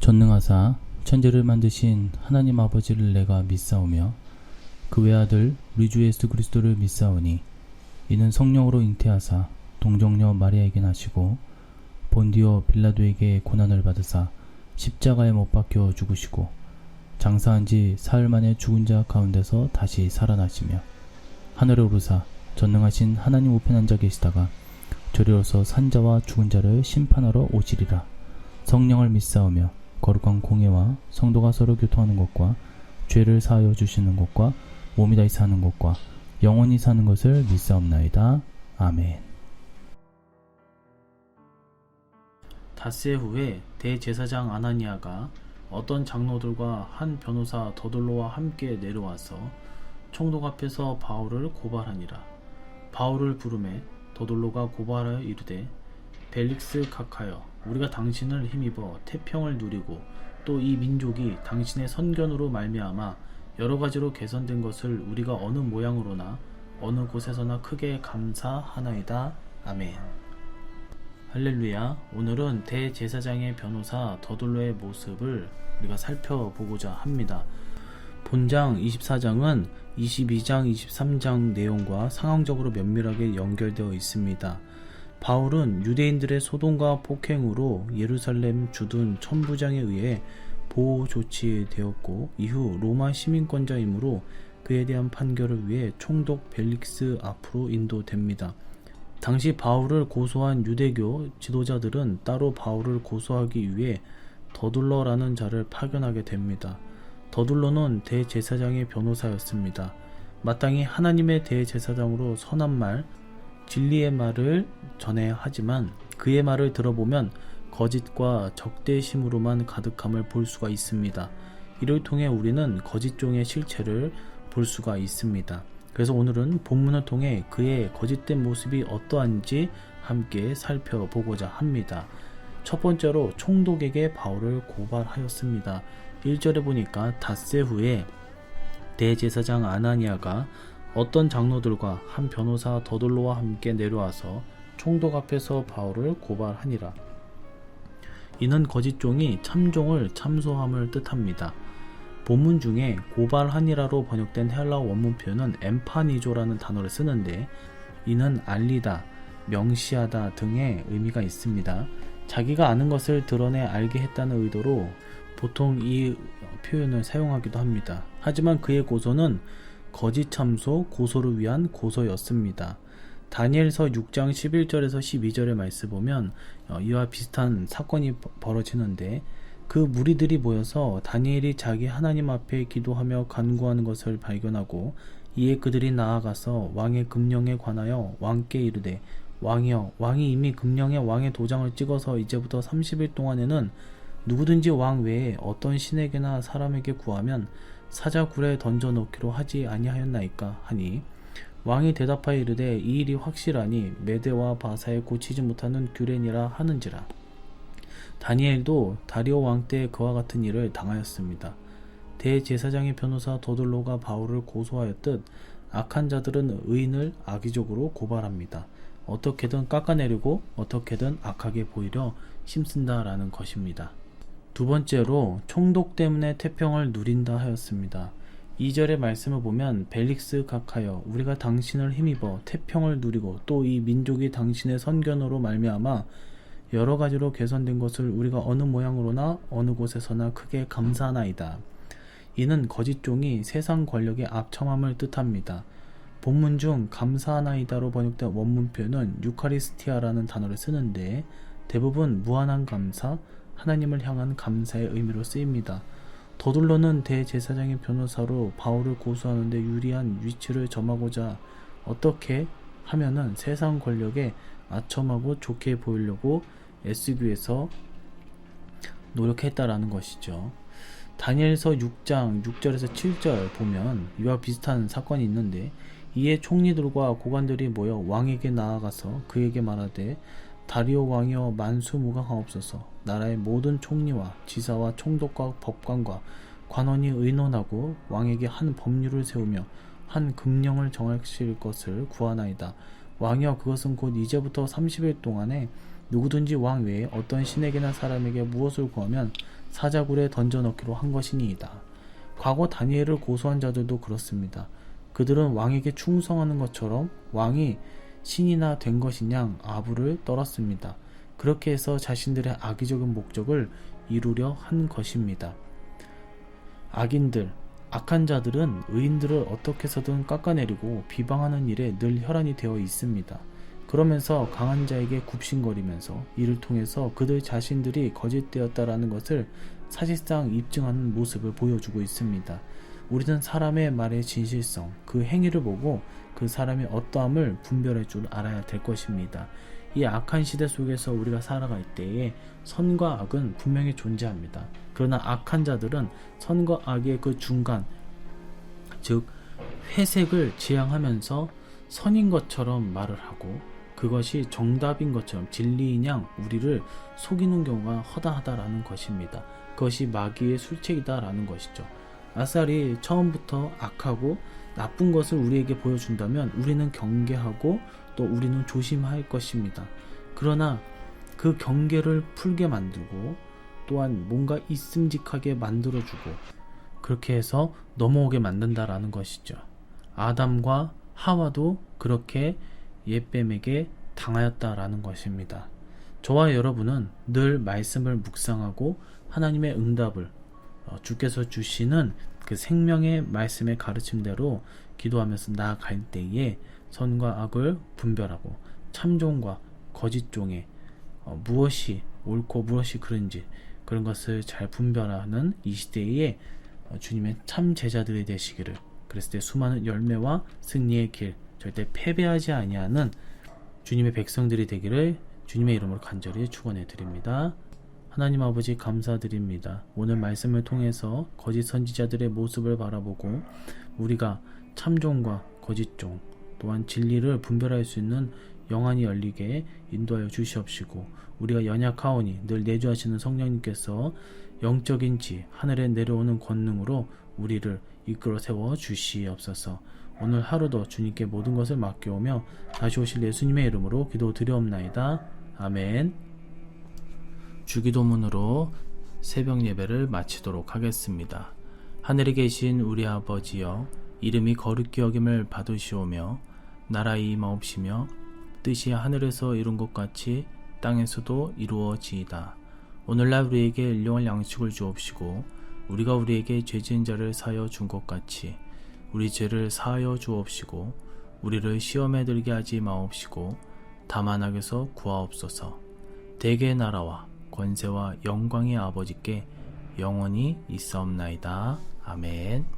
전능하사 천지를 만드신 하나님 아버지를 내가 믿사오며 그 외아들 우리 주 예수 그리스도를 믿사오니 이는 성령으로 잉태하사 동정녀 마리아에게 나시고 본디오 빌라도에게 고난을 받으사 십자가에 못 박혀 죽으시고 장사한 지 사흘 만에 죽은 자 가운데서 다시 살아나시며 하늘에 오르사 전능하신 하나님 우편에 앉아 계시다가 저리로서 산자와 죽은 자를 심판하러 오시리라. 성령을 믿사오며 거룩한 공예와 성도가 서로 교통하는 것과 죄를 사하여 주시는 것과 몸이 다시 사는 것과 영원히 사는 것을 믿사옵나이다. 아멘. 닷새 후에 대제사장 아나니아가 어떤 장로들과 한 변호사 더둘로와 함께 내려와서 총독 앞에서 바울을 고발하니라. 바울을 부르매 더둘로가 고발하여 이르되 벨릭스 각하여 우리가 당신을 힘입어 태평을 누리고 또 이 민족이 당신의 선견으로 말미암아 여러 가지로 개선된 것을 우리가 어느 모양으로나 어느 곳에서나 크게 감사하나이다. 아멘. 할렐루야. 오늘은 대제사장의 변호사 더둘로의 모습을 우리가 살펴보고자 합니다. 본장 24장은 22장, 23장 내용과 상황적으로 면밀하게 연결되어 있습니다. 바울은 유대인들의 소동과 폭행으로 예루살렘 주둔 천부장에 의해 보호 조치되었고 이후 로마 시민권자이므로 그에 대한 판결을 위해 총독 벨릭스 앞으로 인도됩니다. 당시 바울을 고소한 유대교 지도자들은 따로 바울을 고소하기 위해 더둘러라는 자를 파견하게 됩니다. 더둘러는 대제사장의 변호사였습니다. 마땅히 하나님의 대제사장으로 선한 말, 진리의 말을 전해야 하지만 그의 말을 들어보면 거짓과 적대심으로만 가득함을 볼 수가 있습니다. 이를 통해 우리는 거짓 종의 실체를 볼 수가 있습니다. 그래서 오늘은 본문을 통해 그의 거짓된 모습이 어떠한지 함께 살펴보고자 합니다. 첫 번째로 총독에게 바울을 고발하였습니다. 1절에 보니까 닷새 후에 대제사장 아나니아가 어떤 장로들과 한 변호사 더둘로와 함께 내려와서 총독 앞에서 바울을 고발하니라. 이는 거짓종이 참종을 참소함을 뜻합니다. 본문 중에 고발하니라로 번역된 헬라어 원문 표현은 엠파니조라는 단어를 쓰는데 이는 알리다, 명시하다 등의 의미가 있습니다. 자기가 아는 것을 드러내 알게 했다는 의도로 보통 이 표현을 사용하기도 합니다. 하지만 그의 고소는 거짓 참소, 고소를 위한 고소였습니다. 다니엘서 6장 11절에서 12절의 말씀 보면 이와 비슷한 사건이 벌어지는데 그 무리들이 모여서 다니엘이 자기 하나님 앞에 기도하며 간구하는 것을 발견하고 이에 그들이 나아가서 왕의 금령에 관하여 왕께 이르되 왕이여, 왕이 이미 금령에 왕의 도장을 찍어서 이제부터 30일 동안에는 누구든지 왕 외에 어떤 신에게나 사람에게 구하면 사자굴에 던져놓기로 하지 아니하였나이까 하니 왕이 대답하여 이르되 이 일이 확실하니 메대와 바사에 고치지 못하는 규례니라 하는지라. 다니엘도 다리오 왕 때 그와 같은 일을 당하였습니다. 대제사장의 변호사 더둘로가 바울을 고소하였듯 악한 자들은 의인을 악의적으로 고발합니다. 어떻게든 깎아내리고 어떻게든 악하게 보이려 힘쓴다라는 것입니다. 두 번째로 총독 때문에 태평을 누린다 하였습니다. 2절의 말씀을 보면 벨릭스 각하여 우리가 당신을 힘입어 태평을 누리고 또 이 민족이 당신의 선견으로 말미암아 여러 가지로 개선된 것을 우리가 어느 모양으로나 어느 곳에서나 크게 감사하나이다. 이는 거짓종이 세상 권력의 압첨함을 뜻합니다. 본문 중 감사하나이다로 번역된 원문 표현은 유카리스티아라는 단어를 쓰는데 대부분 무한한 감사, 하나님을 향한 감사의 의미로 쓰입니다. 더둘러는 대제사장의 변호사로 바울을 고소하는데 유리한 위치를 점하고자 어떻게 하면은 세상 권력에 아첨하고 좋게 보이려고 애쓰기 위해서 노력했다라는 것이죠. 다니엘서 6장 6절에서 7절 보면 이와 비슷한 사건이 있는데 이에 총리들과 고관들이 모여 왕에게 나아가서 그에게 말하되 다리오 왕이여 만수무강하옵소서. 나라의 모든 총리와 지사와 총독과 법관과 관원이 의논하고 왕에게 한 법률을 세우며 한 금령을 정하실 것을 구하나이다. 왕이여 그것은 곧 이제부터 30일 동안에 누구든지 왕 외에 어떤 신에게나 사람에게 무엇을 구하면 사자굴에 던져넣기로 한 것이니이다. 과거 다니엘을 고소한 자들도 그렇습니다. 그들은 왕에게 충성하는 것처럼 왕이 신이나 된 것이냥 아부를 떨었습니다. 그렇게 해서 자신들의 악의적인 목적을 이루려 한 것입니다. 악한 자들은 의인들을 어떻게 해서든 깎아내리고 비방하는 일에 늘 혈안이 되어 있습니다. 그러면서 강한 자에게 굽신거리면서 이를 통해서 그들 자신들이 거짓되었다라는 것을 사실상 입증하는 모습을 보여주고 있습니다. 우리는 사람의 말의 진실성, 그 행위를 보고 그 사람의 어떠함을 분별할 줄 알아야 될 것입니다. 이 악한 시대 속에서 우리가 살아갈 때에 선과 악은 분명히 존재합니다. 그러나 악한 자들은 선과 악의 그 중간, 즉 회색을 지향하면서 선인 것처럼 말을 하고 그것이 정답인 것처럼 진리인 양 우리를 속이는 경우가 허다하다라는 것입니다. 그것이 마귀의 술책이다라는 것이죠. 아살이 처음부터 악하고 나쁜 것을 우리에게 보여준다면 우리는 경계하고 또 우리는 조심할 것입니다. 그러나 그 경계를 풀게 만들고 또한 뭔가 있음직하게 만들어주고 그렇게 해서 넘어오게 만든다라는 것이죠. 아담과 하와도 그렇게 옛뱀에게 당하였다라는 것입니다. 저와 여러분은 늘 말씀을 묵상하고 하나님의 응답을 주께서 주시는 그 생명의 말씀의 가르침대로 기도하면서 나아갈 때에 선과 악을 분별하고 참종과 거짓종의 무엇이 옳고 무엇이 그른지 그런 것을 잘 분별하는 이 시대에 주님의 참 제자들이 되시기를, 그랬을 때 수많은 열매와 승리의 길, 절대 패배하지 아니하는 주님의 백성들이 되기를 주님의 이름으로 간절히 축원해 드립니다. 하나님 아버지 감사드립니다. 오늘 말씀을 통해서 거짓 선지자들의 모습을 바라보고 우리가 참종과 거짓종 또한 진리를 분별할 수 있는 영안이 열리게 인도하여 주시옵시고, 우리가 연약하오니 늘 내주하시는 성령님께서 영적인 지 하늘에 내려오는 권능으로 우리를 이끌어 세워 주시옵소서. 오늘 하루도 주님께 모든 것을 맡겨오며 다시 오실 예수님의 이름으로 기도드리옵나이다. 아멘. 주기도문으로 새벽 예배를 마치도록 하겠습니다. 하늘에 계신 우리 아버지여, 이름이 거룩히 여김을 받으시오며 나라의 임하옵시며 뜻이 하늘에서 이룬 것 같이 땅에서도 이루어지이다. 오늘날 우리에게 일용할 양식을 주옵시고 우리가 우리에게 죄지은 자를 사하여 준 것 같이 우리 죄를 사하여 주옵시고 우리를 시험에 들게 하지 마옵시고 다만 악에서 구하옵소서. 대개의 나라와 권세와 영광의 아버지께 영원히 있사옵나이다. 아멘.